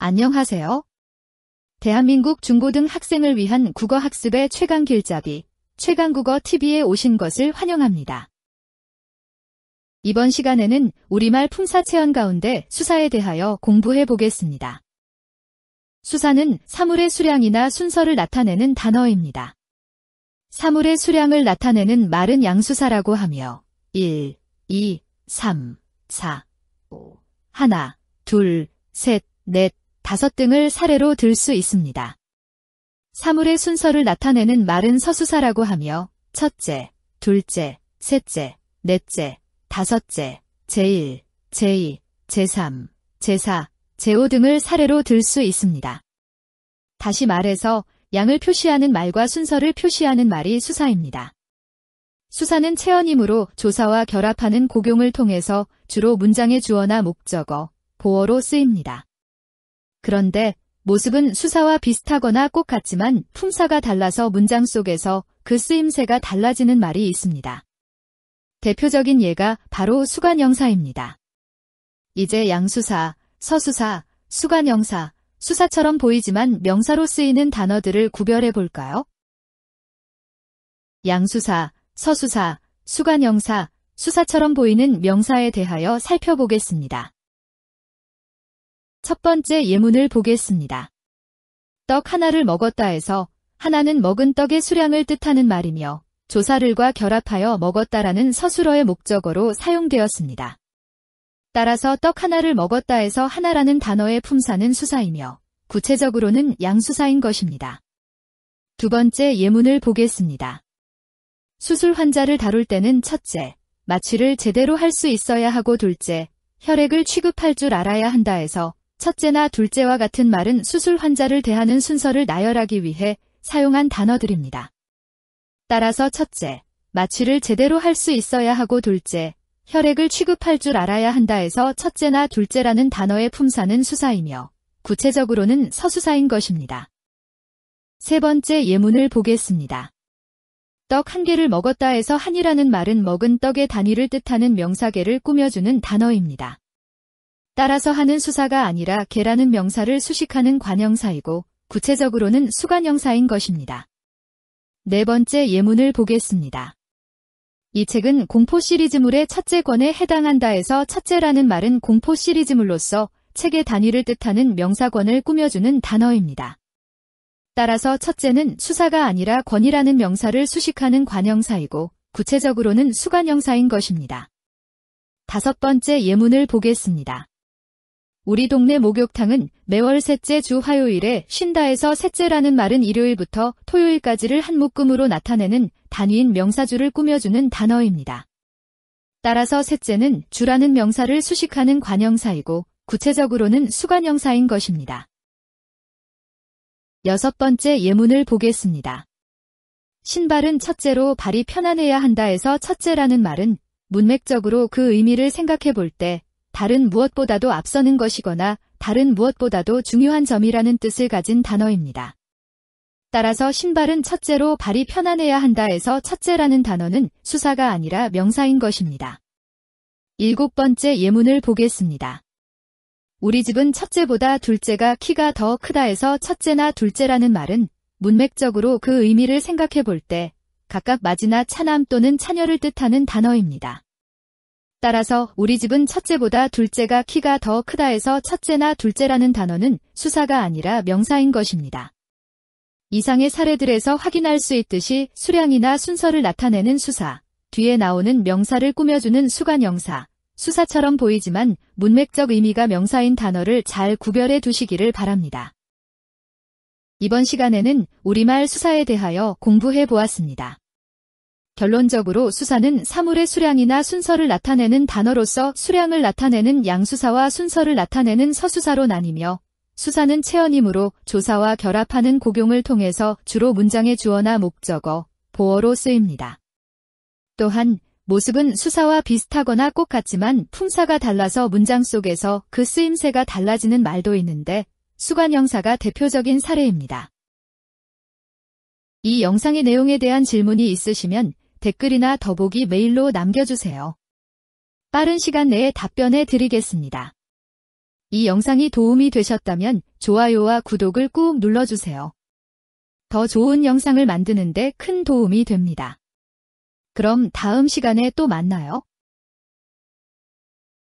안녕하세요. 대한민국 중고등 학생을 위한 국어학습의 최강 길잡이, 최강국어TV에 오신 것을 환영합니다. 이번 시간에는 우리말 품사체험 가운데 수사에 대하여 공부해 보겠습니다. 수사는 사물의 수량이나 순서를 나타내는 단어입니다. 사물의 수량을 나타내는 말은 양수사라고 하며 1, 2, 3, 4, 5, 하나, 둘, 셋, 넷, 다섯 등을 사례로 들 수 있습니다. 사물의 순서를 나타내는 말은 서수사라고 하며 첫째, 둘째, 셋째, 넷째, 다섯째, 제1, 제2, 제3, 제4, 제5 등을 사례로 들 수 있습니다. 다시 말해서 양을 표시하는 말과 순서를 표시하는 말이 수사입니다. 수사는 체언이므로 조사와 결합하는 고용을 통해서 주로 문장의 주어나 목적어, 보어로 쓰입니다. 그런데 모습은 수사와 비슷하거나 꼭 같지만 품사가 달라서 문장 속에서 그 쓰임새가 달라지는 말이 있습니다. 대표적인 예가 바로 수관영사입니다. 이제 양수사, 서수사, 수관영사, 수사처럼 보이지만 명사로 쓰이는 단어들을 구별해 볼까요? 양수사, 서수사, 수관영사, 수사처럼 보이는 명사에 대하여 살펴보겠습니다. 첫 번째 예문을 보겠습니다. 떡 하나를 먹었다에서 하나는 먹은 떡의 수량을 뜻하는 말이며 조사를과 결합하여 먹었다라는 서술어의 목적어로 사용되었습니다. 따라서 떡 하나를 먹었다에서 하나라는 단어의 품사는 수사이며 구체적으로는 양수사인 것입니다. 두 번째 예문을 보겠습니다. 수술 환자를 다룰 때는 첫째, 마취를 제대로 할 수 있어야 하고 둘째, 혈액을 취급할 줄 알아야 한다에서 첫째나 둘째와 같은 말은 수술 환자를 대하는 순서를 나열하기 위해 사용한 단어들입니다. 따라서 첫째, 마취를 제대로 할 수 있어야 하고 둘째, 혈액을 취급할 줄 알아야 한다에서 첫째나 둘째라는 단어의 품사는 수사이며 구체적으로는 서수사인 것입니다. 세 번째 예문을 보겠습니다. 떡 한 개를 먹었다에서 한이라는 말은 먹은 떡의 단위를 뜻하는 명사계를 꾸며주는 단어입니다. 따라서 한은 수사가 아니라 개라는 명사를 수식하는 관형사이고 구체적으로는 수관형사인 것입니다. 네 번째 예문을 보겠습니다. 이 책은 공포 시리즈물의 첫째 권에 해당한다에서 첫째라는 말은 공포 시리즈물로서 책의 단위를 뜻하는 명사권을 꾸며주는 단어입니다. 따라서 첫째는 수사가 아니라 권이라는 명사를 수식하는 관형사이고 구체적으로는 수관형사인 것입니다. 다섯 번째 예문을 보겠습니다. 우리 동네 목욕탕은 매월 셋째 주 화요일에 쉰다에서 셋째라는 말은 일요일부터 토요일까지를 한 묶음으로 나타내는 단위인 명사주를 꾸며주는 단어입니다. 따라서 셋째는 주라는 명사를 수식하는 관형사이고 구체적으로는 수관형사인 것입니다. 여섯 번째 예문을 보겠습니다. 신발은 첫째로 발이 편안해야 한다에서 첫째라는 말은 문맥적으로 그 의미를 생각해 볼 때 다른 무엇보다도 앞서는 것이거나 다른 무엇보다도 중요한 점이라는 뜻을 가진 단어입니다. 따라서 신발은 첫째로 발이 편안해야 한다에서 첫째라는 단어는 수사가 아니라 명사인 것입니다. 일곱 번째 예문을 보겠습니다. 우리 집은 첫째보다 둘째가 키가 더 크다에서 첫째나 둘째라는 말은 문맥적으로 그 의미를 생각해 볼 때 각각 맞이나 차남 또는 차녀를 뜻하는 단어입니다. 따라서 우리 집은 첫째보다 둘째가 키가 더 크다에서 첫째나 둘째라는 단어는 수사가 아니라 명사인 것입니다. 이상의 사례들에서 확인할 수 있듯이 수량이나 순서를 나타내는 수사, 뒤에 나오는 명사를 꾸며주는 수관형사, 수사처럼 보이지만 문맥적 의미가 명사인 단어를 잘 구별해 두시기를 바랍니다. 이번 시간에는 우리말 수사에 대하여 공부해 보았습니다. 결론적으로 수사는 사물의 수량이나 순서를 나타내는 단어로서 수량을 나타내는 양수사와 순서를 나타내는 서수사로 나뉘며 수사는 체언이므로 조사와 결합하는 고용을 통해서 주로 문장의 주어나 목적어, 보어로 쓰입니다. 또한 모습은 수사와 비슷하거나 꼭 같지만 품사가 달라서 문장 속에서 그 쓰임새가 달라지는 말도 있는데 수관형사가 대표적인 사례입니다. 이 영상의 내용에 대한 질문이 있으시면 댓글이나 더보기 메일로 남겨주세요. 빠른 시간 내에 답변해 드리겠습니다. 이 영상이 도움이 되셨다면 좋아요와 구독을 꾹 눌러주세요. 더 좋은 영상을 만드는데 큰 도움이 됩니다. 그럼 다음 시간에 또 만나요.